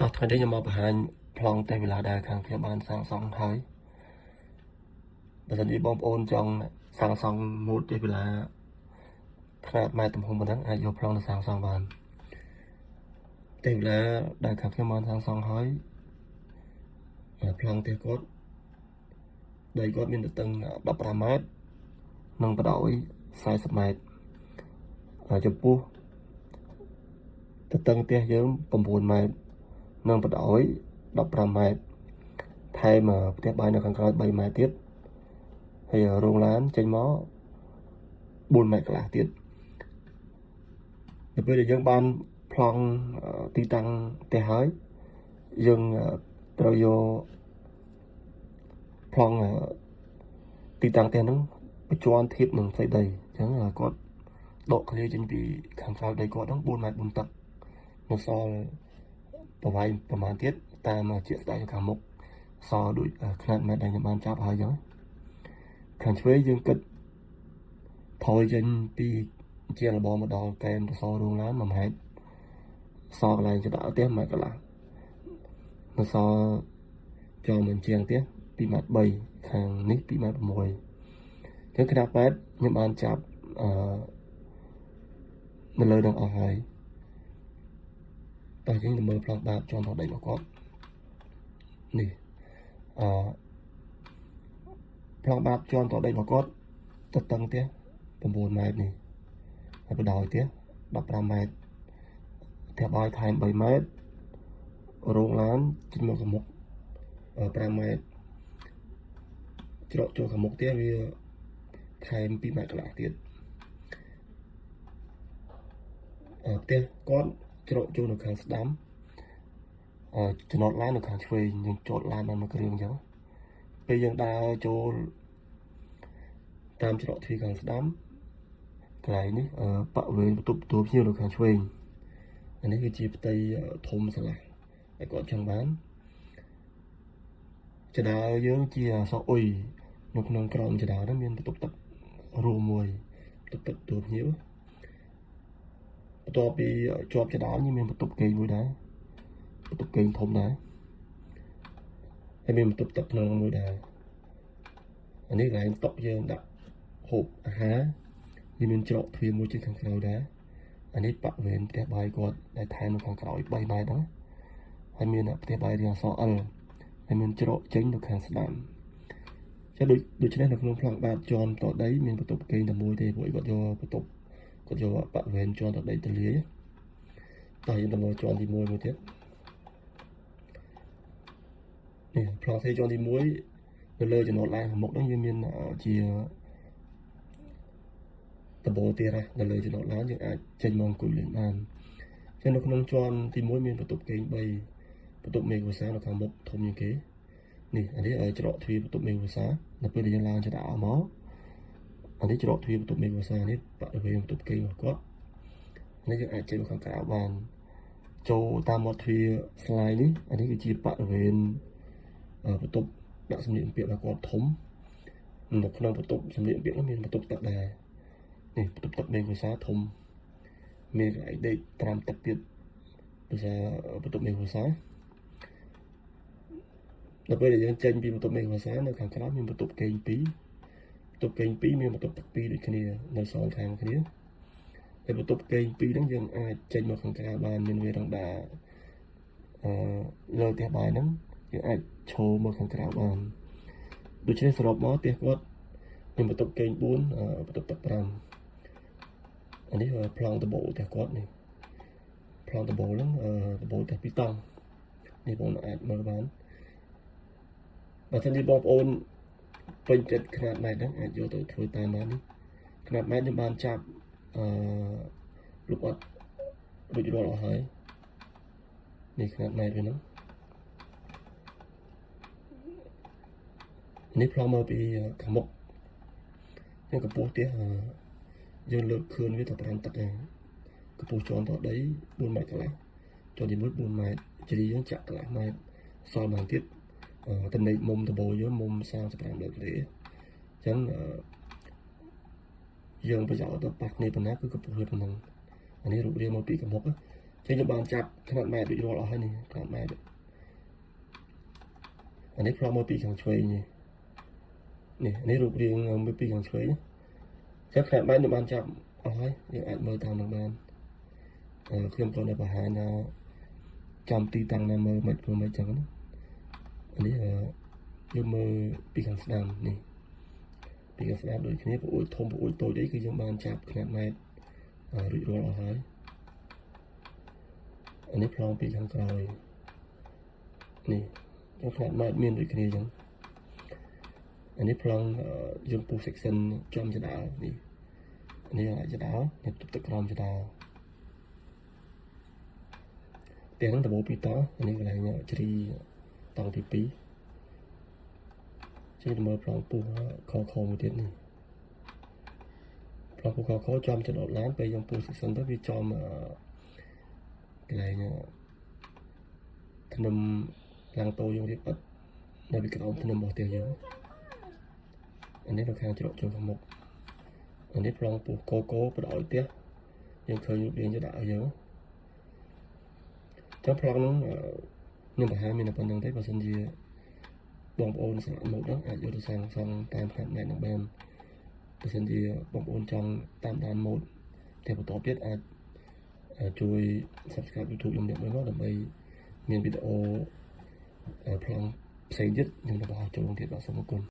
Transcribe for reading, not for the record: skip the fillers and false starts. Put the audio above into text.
តោះថ្ងៃនេះខ្ញុំមកបង្ហាញប្លង់តែវិឡាដែលខាងខ្ញុំបានសាងសង់ហើយបើសិនជាបងប្អូនចង់សាងសង់ម៉ូតតែវិឡាខ្នាតម៉ែត្រទំហំប៉ុណ្ណឹងអាចយកប្លង់ទៅសាងសង់បានតែវិឡាដែលខាងខ្ញុំបានសាងសង់ហើយប្លង់ផ្ទះគាត់ដីគាត់មានទទឹង15 ម៉ែត្រនិងបដោយ40 ម៉ែត្រចំពោះទទឹងផ្ទះយើង9 ម៉ែត្រនិងបដោយ15 ម៉ែត្រថែមផ្ទះបាយនៅខាងក្រោយ3 ម៉ែត្រទៀតហើយរោងឡានចេញមក4 ម៉ែត្រកន្លះទៀតនៅពេលដែលយើងបានប្លង់ទីតាំងផ្ទះហើយយើងត្រូវយកប្លង់ទីតាំងផ្ទះហ្នឹងបញ្ជាន់ធៀបនឹងផ្ទៃដីអញ្ចឹងគាត់ដកឃ្លាចេញពីខាងក្រោយដីគាត់ហ្នឹង4 ម៉ែត្រ 4 តឹកនៅសល់ប្រវែងប្រហែលទៀតតាមជាក់ស្ដែងនៅខាងមុខសល់ដូចខ្នាតម៉ែត្រដែលខ្ញុំបានចាប់ហើយអញ្ចឹងខាងឆ្វេងយើងគិតថយចេញពីជាលបងមកដល់កែមទៅសល់រោងឡាន1 ម៉ែត្រសល់កន្លែងចដាក់ផ្ទះ1 ម៉ែត្រកន្លះនៅសល់ចំបញ្ជាងផ្ទះ2 ម៉ែត្រ 3ខាងនេះ2 ម៉ែត្រ 6ចឹងខ្នាតម៉ែត្រខ្ញុំបានចាប់នៅលើនឹងអស់ហើយតោះយើងទៅមើលប្លង់បាតជាន់ដល់ដីរបស់គាត់នេះប្លង់បាតជាន់ដល់ដីរបស់គាត់ទទឹងផ្ទះ9 ម៉ែត្រនេះហើយបដោយផ្ទះ15 ម៉ែត្រផ្ទះបាយថែម3 ម៉ែត្ររោងឡានចេញមកខាងមុខ5 ម៉ែត្រច្រកចូលខាងមុខផ្ទះវាថែម2 ម៉ែត្រកន្លះទៀតផ្ទះគាត់ច្រកចូលនៅខាងស្ដាំចំណតឡាននៅខាងឆ្វេងយើងចតឡានបានមួយគ្រឿងអញ្ចឹងពេលយើងដើរចូលតាមច្រកទ្វារខាងស្ដាំកន្លែងនេះបរិវេណបន្ទប់ទទួលភ្ញៀវនៅខាងឆ្វេងអានេះគឺជាផ្ទៃធំស្លាស់តែគាត់ចង់បានចដាយើងជាអសអុយនៅក្នុងក្រោមចដាហ្នឹងមានបន្ទប់ទឹករួមមួយបន្ទប់ទឹកទទួលភ្ញៀវបន្ទាប់ពីជាប់ចដានេះមានបន្ទប់គេងមួយដែរបន្ទប់គេងធំដែរហើយមានបន្ទប់ទឹកក្នុងមួយដែរអានេះកន្លែងតុយើងដាក់ហូបអាហារវាមានច្រកទ្វារមួយជិះខាងក្រោយដែរអានេះបរិវេណផ្ទះបាយគាត់ដែលថែមនៅខាងក្រោយ3 ម៉ែត្រហ្នឹងហើយមានផ្ទះបាយរាងអក្សរ L ហើយមានច្រកចេញទៅខាងស្ដាំចឹងដូច្នេះនៅក្នុងប្លង់បាតជាន់តដីមានបន្ទប់គេងតែមួយទេព្រោះគាត់យកបន្ទប់គាត់យកបរិវេណជាន់តដីទលាយតោះយើងទៅមើលជាន់ទី1មួយទៀតនេះប្លង់សេជាន់ទី1នៅលើចំណតឡានខាងមុខហ្នឹងវាមានជាដំបូលទៀតនៅលើចំណតឡានយើងអាចចេញមកអង្គុយលេងបានចឹងនៅក្នុងជាន់ទី1មានបន្ទប់គេង3បន្ទប់មេឃវសានៅខាងមុខធំជាងគេនេះអានេះច្រកទ្វារបន្ទប់មេឃវសានៅពេលដែលយើងឡើងចដាមកអានេះច្រកទ្វារបន្ទប់មេឃវសានេះបរិវេណបន្ទប់គេងរបស់គាត់នេះយើងអាចចេញមកខាងក្រៅបានចូលតាមមាត់ទ្វារស្លាយនេះអានេះគឺជាបរិវេណបន្ទប់ដាក់សម្លៀកបំពាក់របស់គាត់ធំនៅក្នុងបន្ទប់សម្លៀកបំពាក់នោះមានបន្ទប់ទឹកដែរនេះបន្ទប់ទឹកមេឃវសាធំមានកន្លែងដេកត្រាំទឹកទៀតដោយសារបន្ទប់មេឃវសាដល់ពេលដែលយើងចេញពីបន្ទប់មេឃវសានៅខាងក្រៅមានបន្ទប់គេង2បន្ទប់គេង2មានបន្ទប់ទឹក2ដូចគ្នានៅសងខាងគ្នាហើយបន្ទប់គេង2ហ្នឹងយើងអាចចេញមកខាងក្រៅបានមានវារងដាលើផ្ទះបាយហ្នឹងយើងអាចឈរមកខាងក្រៅបានដូច្នេះសរុបមកផ្ទះគាត់មានបន្ទប់គេង4បន្ទប់ទឹក5អានេះប្លង់ដបូលផ្ទះគាត់នេះប្លង់ដបូលហ្នឹងដបូលផ្ទះ2 តង់នេះបងអាចមើលបានបើសិនជាបងប្អូនពេញចិត្តខ្នាតម៉ែត្រហ្នឹងអាចយកទៅធ្វើតាមបាននេះខ្នាតម៉ែត្រខ្ញុំបានចាប់លុបអត់រួចរាល់អស់ហើយនេះខ្នាតម៉ែត្រវាហ្នឹងនេះប្លង់មកពីខាងមុខយើងកម្ពស់ផ្ទះយើងលើកខឿនវាទៅ5 តឹកឯងកម្ពស់ជាន់ដល់ដី4 ម៉ែត្រកន្លះជាន់ទី1 4 ម៉ែត្រជ្រីយើងចាក់កន្លះម៉ែត្រសល់បានទៀតតំណែងមុំដបូលយើងមុំ35 ដឺក្រេអញ្ចឹងយើងប្រយោជន៍ទៅប៉ះគ្នាប៉ុណ្ណាគឺកម្ពស់វាប៉ុណ្ណឹងអានេះរូបរាងមកពីខាងមុខ chứ cho bạn chặt khăn mặt mẹ bị rồi ở này khăn mặt mẹ anh ấy pro môi bị càng chơi nhỉ nè anh ấy rụt riêng mới bị càng chơi chắc khăn mặt mẹ được bạn chặt ở ấy những anh mơ tao được bạn khi mà con này bà hai là trong ti tăng là mơ mệt vừa mấy chẳng anh ấy dương mơ bị càng đam nè bị càng đam đôi khi bộ thông bộ tôi đấy cái dương bạn chặt khăn mặt mẹ bị rồi ở ấy anh ấy pro bị càng còi nè chắc khăn mặt miên đôi khi chẳng anh ấy plong dùngปูsection trong cho đảo đi anh ấy lại cho đảo nhập tục tự làm cho đảo tiền nó là bộ pi to anh ấy lại nhớ chỉ tàu thì pí chứ mà plongปูkhó một tiếng này plongปูkhó trong cho đảo láng bây dùngปูsection tới vì cho mà cái này nhớ thành nằm làng tô dùng điệp ớt để bị cái ông thành nằm bỏ tiền nhớ anh ấy nó khang chế độ cho một anh ấy plongปูcố bắt đổi tiếc nhưng khơi nhục điện cho đạo nhớ chắc plong nó nhưng mà hai mình là phần đường thấy và sân gì bóng ôn sẽ một đó vô được sang xong tam khăn này nó bên và sân gì bóng ôn trong tam đàn một theo một top biết chui subscribe YouTube dùng điện mới nó là bây miền video plong xây nhất nhưng mà bảo cho thiệt bảo sống một cùng